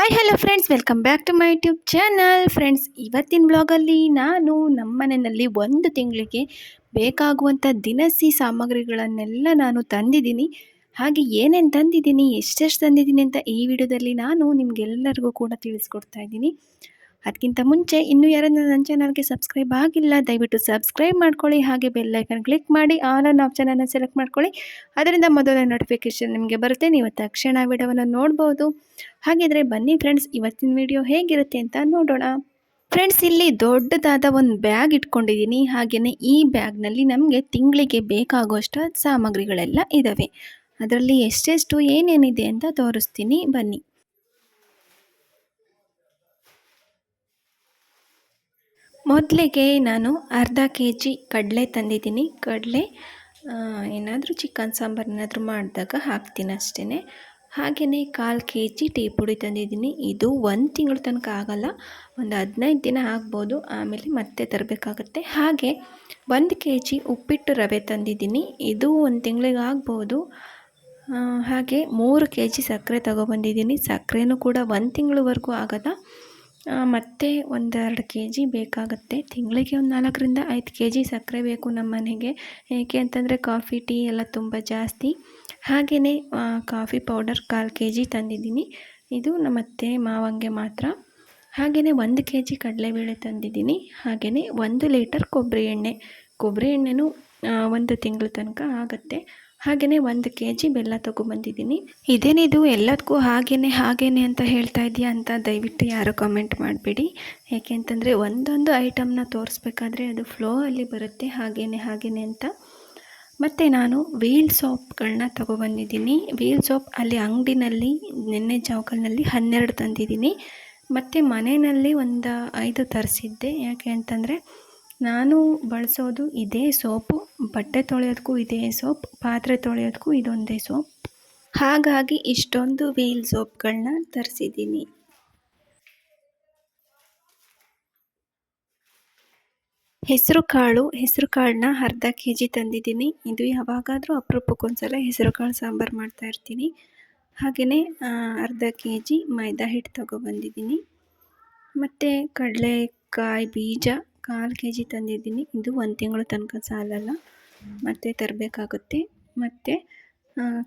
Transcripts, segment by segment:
Hi hello friends, welcome back to my YouTube channel. Friends, ಇವತ್ತಿನ ಬ್ಲಾಗಲ್ಲಿ ನಾನು ನಮ್ಮ ಮನೆಯಲ್ಲಿ ಒಂದು ತಿಂಗಳಿಗೆ ಬೇಕಾಗುವಂಥ ದಿನಸಿ ಸಾಮಗ್ರಿಗಳನ್ನೆಲ್ಲ ನಾನು ತಂದಿದ್ದೀನಿ. ಹಾಗೆ ಏನೇನು ತಂದಿದ್ದೀನಿ, ಎಷ್ಟೆಷ್ಟು ತಂದಿದ್ದೀನಿ ಅಂತ ಈ ವಿಡಿಯೋದಲ್ಲಿ ನಾನು ನಿಮಗೆಲ್ಲರಿಗೂ ಕೂಡ ತಿಳಿಸ್ಕೊಡ್ತಾ ಇದ್ದೀನಿ. ಅದಕ್ಕಿಂತ ಮುಂಚೆ ಇನ್ನೂ ಯಾರನ್ನ ನನ್ನ ಚಾನಲ್ಗೆ ಸಬ್ಸ್ಕ್ರೈಬ್ ಆಗಿಲ್ಲ, ದಯವಿಟ್ಟು ಸಬ್ಸ್ಕ್ರೈಬ್ ಮಾಡ್ಕೊಳ್ಳಿ. ಹಾಗೆ ಬೆಲ್ ಐಕನ್ ಕ್ಲಿಕ್ ಮಾಡಿ ಆಲ್ ಆನ್ ಆಪ್ಷನನ್ನು ಸೆಲೆಕ್ಟ್ ಮಾಡ್ಕೊಳ್ಳಿ. ಅದರಿಂದ ಮೊದಲ ನೋಟಿಫಿಕೇಷನ್ ನಿಮಗೆ ಬರುತ್ತೆ, ನೀವು ತಕ್ಷಣ ವಿಡಿಯೋವನ್ನು ನೋಡ್ಬೋದು. ಹಾಗಿದ್ರೆ ಬನ್ನಿ ಫ್ರೆಂಡ್ಸ್, ಇವತ್ತಿನ ವಿಡಿಯೋ ಹೇಗಿರುತ್ತೆ ಅಂತ ನೋಡೋಣ. ಫ್ರೆಂಡ್ಸ್, ಇಲ್ಲಿ ದೊಡ್ಡದಾದ ಒಂದು ಬ್ಯಾಗ್ ಇಟ್ಕೊಂಡಿದ್ದೀನಿ. ಹಾಗೆಯೇ ಈ ಬ್ಯಾಗ್ನಲ್ಲಿ ನಮಗೆ ತಿಂಗಳಿಗೆ ಬೇಕಾಗುವಷ್ಟು ಸಾಮಗ್ರಿಗಳೆಲ್ಲ ಇದ್ದಾವೆ. ಅದರಲ್ಲಿ ಎಷ್ಟೆಷ್ಟು ಏನೇನಿದೆ ಅಂತ ತೋರಿಸ್ತೀನಿ, ಬನ್ನಿ. ಮೊದಲಿಗೆ ನಾನು ಅರ್ಧ kg ಕಡಲೆ ತಂದಿದ್ದೀನಿ. ಕಡಲೆ ಏನಾದರೂ ಚಿಕನ್ ಸಾಂಬಾರು ಏನಾದರೂ ಮಾಡಿದಾಗ ಹಾಕ್ತೀನಿ ಅಷ್ಟೇ. ಹಾಗೆಯೇ 1/4 kg ಟೀ ಪುಡಿ ತಂದಿದ್ದೀನಿ. ಇದು 1 ತಿಂಗಳ ತನಕ ಆಗೋಲ್ಲ, ಒಂದು 15 ದಿನ ಆಗ್ಬೋದು, ಆಮೇಲೆ ಮತ್ತೆ ತರಬೇಕಾಗತ್ತೆ. ಹಾಗೆ 1 kg ಉಪ್ಪಿಟ್ಟು ರವೆ ತಂದಿದ್ದೀನಿ. ಇದು 1 ತಿಂಗಳಿಗೆ ಆಗ್ಬೋದು. ಹಾಗೆ 3 kg ಸಕ್ಕರೆ ತೊಗೊಬಂದಿದ್ದೀನಿ. ಸಕ್ಕರೆನೂ ಕೂಡ 1 ತಿಂಗಳವರೆಗೂ ಆಗೋಲ್ಲ. ಮತ್ತು 1-2 kg ಬೇಕಾಗುತ್ತೆ. ತಿಂಗಳಿಗೆ ಒಂದು 4ರಿಂದ 5 kg ಸಕ್ಕರೆ ಬೇಕು ನಮ್ಮ ಮನೆಗೆ. ಏಕೆ ಅಂತಂದರೆ ಕಾಫಿ ಟೀ ಎಲ್ಲ ತುಂಬ ಜಾಸ್ತಿ. ಹಾಗೆಯೇ ಕಾಫಿ ಪೌಡರ್ 1/4 kg ತಂದಿದ್ದೀನಿ. ಇದು ನಮ್ಮ ಅತ್ತೆ ಮಾವಂಗೆ ಮಾತ್ರ. ಹಾಗೆಯೇ 1 kg ಕಡಲೆಬೇಳೆ ತಂದಿದ್ದೀನಿ. ಹಾಗೆಯೇ 1 ಲೀಟರ್ ಕೊಬ್ಬರಿ ಎಣ್ಣೆನೂ 1 ತಿಂಗಳ ತನಕ ಆಗುತ್ತೆ. ಹಾಗೆಯೇ 1 kg ಬೆಲ್ಲ ತೊಗೊಬಂದಿದ್ದೀನಿ. ಇದೇನಿದು ಎಲ್ಲದಕ್ಕೂ ಹಾಗೇನೆ ಅಂತ ಹೇಳ್ತಾ ಇದೆಯಾ ಅಂತ ದಯವಿಟ್ಟು ಯಾರು ಕಮೆಂಟ್ ಮಾಡಬೇಡಿ. ಏಕೆ ಅಂತಂದರೆ ಒಂದೊಂದು ಐಟಮ್ನ ತೋರಿಸ್ಬೇಕಾದ್ರೆ ಅದು ಫ್ಲೋ ಅಲ್ಲಿ ಬರುತ್ತೆ, ಹಾಗೇನೆ ಅಂತ. ಮತ್ತು ನಾನು ವೀಲ್ ಸೋಪ್ಗಳನ್ನ ತೊಗೊಬಂದಿದ್ದೀನಿ. ವೀಲ್ ಸೋಪ್ ಅಲ್ಲಿ ಅಂಗಡಿನಲ್ಲಿ ನಿನ್ನೆ ಜಾವಕಲ್ನಲ್ಲಿ 12 ತಂದಿದ್ದೀನಿ. ಮತ್ತು ಮನೆಯಲ್ಲಿ ಒಂದು 5 ತರಿಸಿದ್ದೆ. ಯಾಕೆ ಅಂತಂದರೆ ನಾನು ಬಳಸೋದು ಇದೇ ಸೋಪು, ಬಟ್ಟೆ ತೊಳೆಯೋದಕ್ಕೂ ಇದೇ ಸೋಪ್, ಪಾತ್ರೆ ತೊಳೆಯೋದಕ್ಕೂ ಇದೊಂದೇ ಸೋಪ್. ಹಾಗಾಗಿ ಇಷ್ಟೊಂದು ವೀಲ್ ಸೋಪ್ಗಳನ್ನ ತರಿಸಿದ್ದೀನಿ. ಹೆಸರು ಕಾಳನ್ನ ಅರ್ಧ kg ತಂದಿದ್ದೀನಿ. ಇದು ಯಾವಾಗಾದರೂ ಅಪರೂಪಕ್ಕೊಂದ್ಸಲ ಹೆಸರು ಕಾಳು ಸಾಂಬಾರು ಮಾಡ್ತಾಯಿರ್ತೀನಿ. ಹಾಗೆಯೇ ಅರ್ಧ kg ಮೈದಾ ಹಿಟ್ಟು ತೊಗೊಬಂದಿದ್ದೀನಿ. ಮತ್ತು ಕಡಲೆಕಾಯಿ ಬೀಜ 1/4 kg ತಂದಿದ್ದೀನಿ. ಇದು 1 ತಿಂಗಳ ತನಕ ಸಾಲಲ್ಲ, ಮತ್ತೆ ತರಬೇಕಾಗುತ್ತೆ. ಮತ್ತು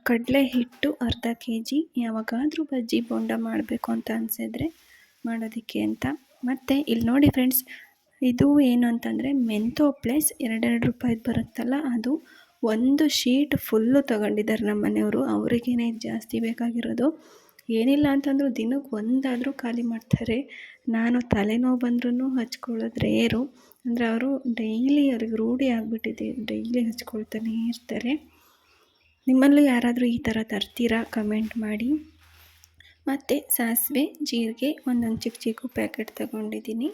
ಕಡಲೆ ಹಿಟ್ಟು ಅರ್ಧ kg, ಯಾವಾಗಾದರೂ ಬಜ್ಜಿ ಬೋಂಡ ಮಾಡಬೇಕು ಅಂತ ಅನಿಸಿದ್ರೆ ಮಾಡೋದಕ್ಕೆ ಅಂತ. ಮತ್ತು ಇಲ್ಲಿ ನೋಡಿ ಫ್ರೆಂಡ್ಸ್, ಇದು ಏನು ಅಂತಂದರೆ ಮೆಂತೋ ಪ್ಲಸ್ 2 ರೂಪಾಯಿದು ಬರುತ್ತಲ್ಲ, ಅದು 1 ಶೀಟ್ ಫುಲ್ಲು ತೊಗೊಂಡಿದ್ದಾರೆ ನಮ್ಮ ಮನೆಯವರು. ಅವರಿಗೇನೆ ಜಾಸ್ತಿ ಬೇಕಾಗಿರೋದು. ಏನಿಲ್ಲ ಅಂತಂದರೂ ದಿನಕ್ಕೆ ಒಂದಾದರೂ ಖಾಲಿ ಮಾಡ್ತಾರೆ. ನಾನು ತಲೆನೋವು ಬಂದ್ರೂ ಹಚ್ಕೊಳ್ಳೋದು ರೇರು. ಅಂದರೆ ಅವರು ಡೈಲಿ ಅವ್ರಿಗೆ ರೂಢಿ ಆಗಿಬಿಟ್ಟಿದೆ, ಡೈಲಿ ಹಚ್ಕೊಳ್ತಾನೆ ಇರ್ತಾರೆ. ನಿಮ್ಮಲ್ಲೂ ಯಾರಾದರೂ ಈ ಥರ ತರ್ತೀರಾ ಕಮೆಂಟ್ ಮಾಡಿ. ಮತ್ತು ಸಾಸಿವೆ ಜೀರಿಗೆ ಒಂದೊಂದು ಚಿಕ್ಕ ಪ್ಯಾಕೆಟ್ ತಗೊಂಡಿದ್ದೀನಿ.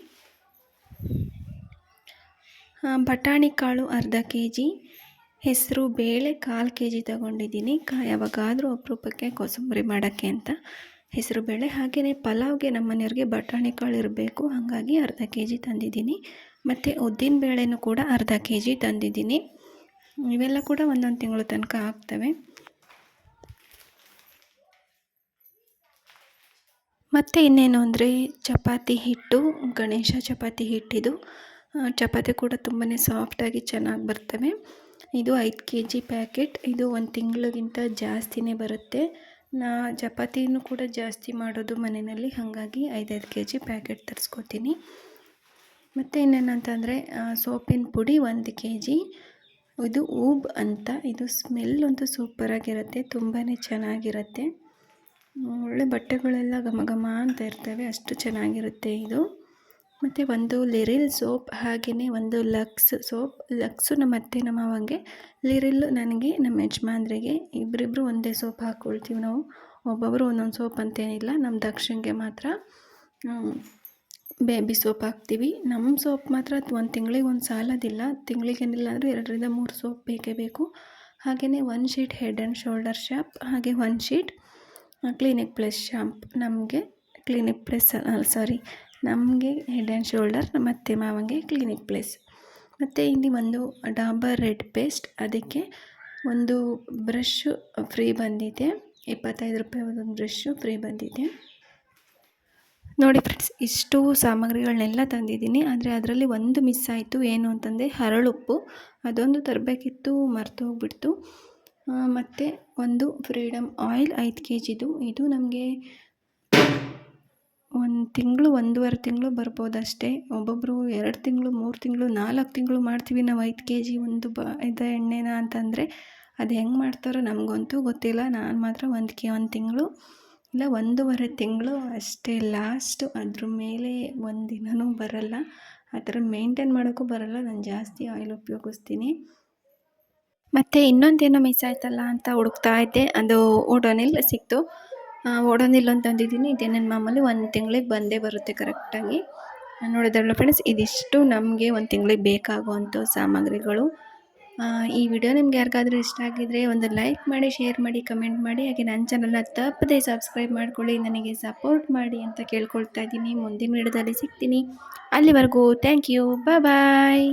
ಬಟಾಣಿ ಕಾಳು ಅರ್ಧ kg, ಹೆಸರು ಬೇಳೆ 1/4 kg ತಗೊಂಡಿದ್ದೀನಿ. ಯಾವಾಗಾದರೂ ಅಪರೂಪಕ್ಕೆ ಕೋಸಂಬರಿ ಮಾಡೋಕ್ಕೆ ಅಂತ ಹೆಸರು ಬೇಳೆ. ಹಾಗೆಯೇ ಪಲಾವ್ಗೆ ನಮ್ಮ ಮನೆಯವ್ರಿಗೆ ಬಟಾಣಿ ಕಾಳು ಇರಬೇಕು, ಹಾಗಾಗಿ ಅರ್ಧ kg ತಂದಿದ್ದೀನಿ. ಮತ್ತು ಉದ್ದಿನ ಬೇಳೆನೂ ಕೂಡ ಅರ್ಧ kg ತಂದಿದ್ದೀನಿ. ಇವೆಲ್ಲ ಕೂಡ 1 ತಿಂಗಳ ತನಕ ಆಗ್ತವೆ. ಮತ್ತು ಇನ್ನೇನು ಅಂದರೆ ಚಪಾತಿ ಹಿಟ್ಟು, ಗಣೇಶ ಚಪಾತಿ ಹಿಟ್ಟಿದು. ಚಪಾತಿ ಕೂಡ ತುಂಬಾ ಸಾಫ್ಟಾಗಿ ಚೆನ್ನಾಗಿ ಬರ್ತವೆ. ಇದು 5 kg ಪ್ಯಾಕೆಟ್. ಇದು 1 ತಿಂಗಳಿಗಿಂತ ಜಾಸ್ತಿನೇ ಬರುತ್ತೆ. ಚಪಾತಿನೂ ಕೂಡ ಜಾಸ್ತಿ ಮಾಡೋದು ಮನೆಯಲ್ಲಿ, ಹಾಗಾಗಿ 5 kg ಪ್ಯಾಕೆಟ್ ತರಿಸ್ಕೊತೀನಿ. ಮತ್ತು ಇನ್ನೇನಂತಂದರೆ ಸೋಪಿನ ಪುಡಿ 1 kg. ಇದು ಊಬ್ ಅಂತ. ಇದು ಸ್ಮೆಲ್ ಅಂತೂ ಸೂಪರಾಗಿರುತ್ತೆ, ತುಂಬಾ ಚೆನ್ನಾಗಿರುತ್ತೆ. ಒಳ್ಳೆ ಬಟ್ಟೆಗಳೆಲ್ಲ ಘಮ ಅಂತ ಇರ್ತವೆ, ಅಷ್ಟು ಚೆನ್ನಾಗಿರುತ್ತೆ ಇದು. ಮತ್ತು 1 ಲಿರಿಲ್ ಸೋಪ್, ಹಾಗೆಯೇ 1 ಲಕ್ಸ್ ಸೋಪ್. ಲಕ್ಸು ನಮ್ಮ ಅತ್ತೆ ನಮ್ಮ ಮಾವಂಗೆ, ಲಿರಿಲ್ಲು ನನಗೆ, ನಮ್ಮ ಯಜಮಾನ್ರಿಗೆ. ಇಬ್ಬರಿಬ್ಬರು ಒಂದೇ ಸೋಪ್ ಹಾಕ್ಕೊಳ್ತೀವಿ ನಾವು. ಒಬ್ಬೊಬ್ಬರು ಒಂದೊಂದು ಸೋಪ್ ಅಂತೇನಿಲ್ಲ. ನಮ್ಮ ದಕ್ಷಿಣಗೆ ಮಾತ್ರ ಬೇಬಿ ಸೋಪ್ ಹಾಕ್ತೀವಿ. ನಮ್ಮ ಸೋಪ್ ಮಾತ್ರ 1 ತಿಂಗಳಿಗೆ ಒಂದು ಸಾಲೋದಿಲ್ಲ. ತಿಂಗಳಿಗೇನಿಲ್ಲ ಅಂದರೆ 2ರಿಂದ 3 ಸೋಪ್ ಬೇಕೇ ಬೇಕು. ಹಾಗೆಯೇ 1 sheet head and shoulder shampoo, ಹಾಗೆ 1 ಶೀಟ್ ಕ್ಲಿನಿಕ್ ಪ್ಲಸ್ ಶಾಂಪು. ನಮಗೆ ನಮಗೆ ಹೆಡ್ ಆ್ಯಂಡ್ ಶೋಲ್ಡರ್, ನಮ್ಮ ಅತ್ತೆ ಮಾವಂಗೆ ಕ್ಲಿನಿಕ್ ಪ್ಲಸ್. ಮತ್ತು ಇಲ್ಲಿ 1 ಡಾಬರ್ ರೆಡ್ ಪೇಸ್ಟ್, ಅದಕ್ಕೆ 1 ಬ್ರಷ್ ಫ್ರೀ ಬಂದಿದೆ. 25 ರೂಪಾಯಿ ಒಂದೊಂದು ಬ್ರಷ್ಷು ಫ್ರೀ ಬಂದಿದೆ. ನೋಡಿ ಫ್ರೆಂಡ್ಸ್, ಇಷ್ಟು ಸಾಮಗ್ರಿಗಳನ್ನೆಲ್ಲ ತಂದಿದ್ದೀನಿ. ಆದರೆ ಅದರಲ್ಲಿ ಒಂದು ಮಿಸ್ ಆಯಿತು. ಏನು ಅಂತಂದರೆ ಹರಳುಪ್ಪು, ಅದೊಂದು ತರಬೇಕಿತ್ತು, ಮರ್ತೋಗ್ಬಿಡ್ತು. ಮತ್ತು ಒಂದು ಫ್ರೀಡಮ್ ಆಯಿಲ್ 5 ಕೆ ಜಿದು. ಇದು ನಮಗೆ 1 ತಿಂಗಳು, 1.5 ತಿಂಗಳು ಬರ್ಬೋದಷ್ಟೇ. ಒಬ್ಬೊಬ್ಬರು 2 ತಿಂಗಳು, 3 ತಿಂಗಳು, 4 ತಿಂಗಳು ಮಾಡ್ತೀವಿ ನಾವು 5 ಕೆ ಜಿ ಒಂದು ಇದು ಎಣ್ಣೆನ ಅಂತಂದರೆ, ಅದು ಹೆಂಗೆ ಮಾಡ್ತಾರೋ ನಮಗಂತೂ ಗೊತ್ತಿಲ್ಲ. ನಾನು ಮಾತ್ರ 1 ತಿಂಗಳು ಇಲ್ಲ 1.5 ತಿಂಗಳು ಅಷ್ಟೇ ಲಾಸ್ಟು. ಅದ್ರ ಮೇಲೆ ಒಂದಿನವೂ ಬರಲ್ಲ. ಆ ಥರ ಮೇಂಟೈನ್ ಮಾಡೋಕ್ಕೂ ಬರಲ್ಲ. ನಾನು ಜಾಸ್ತಿ ಆಯಿಲ್ ಉಪಯೋಗಿಸ್ತೀನಿ. ಮತ್ತು ಇನ್ನೊಂದೇನೋ ಮಿಸ್ ಆಯ್ತಲ್ಲ ಅಂತ ಹುಡುಕ್ತಾ ಇದ್ದೆ. ಅದು ಓಡೋನಿಲ್ ಸಿಕ್ತು. ಓಡೋನಿಲ್ ಅಂತ ತಂದಿದ್ದೀನಿ. ಇದೇನೇನು ಮಾಮೂಲಿ 1 ತಿಂಗಳಿಗೆ ಬಂದೇ ಬರುತ್ತೆ ಕರೆಕ್ಟಾಗಿ. ನೋಡಿದ್ರಲ್ಲ ಫ್ರೆಂಡ್ಸ್, ಇದಿಷ್ಟು ನಮಗೆ 1 ತಿಂಗಳಿಗೆ ಬೇಕಾಗುವಂಥ ಸಾಮಗ್ರಿಗಳು. ಈ ವಿಡಿಯೋ ನಿಮ್ಗೆ ಯಾರಿಗಾದ್ರೂ ಇಷ್ಟ ಆಗಿದ್ರೆ ಒಂದು ಲೈಕ್ ಮಾಡಿ, ಶೇರ್ ಮಾಡಿ, ಕಮೆಂಟ್ ಮಾಡಿ. ಹಾಗೆ ನನ್ನ ಚಾನಲ್ನ ತಪ್ಪದೇ ಸಬ್ಸ್ಕ್ರೈಬ್ ಮಾಡ್ಕೊಳ್ಳಿ, ನನಗೆ ಸಪೋರ್ಟ್ ಮಾಡಿ ಅಂತ ಕೇಳ್ಕೊಳ್ತಾ ಇದ್ದೀನಿ. ಮುಂದಿನ ವಿಡಿಯೋದಲ್ಲಿ ಸಿಗ್ತೀನಿ. ಅಲ್ಲಿವರೆಗೂ ಥ್ಯಾಂಕ್ ಯು, ಬಾಯ್.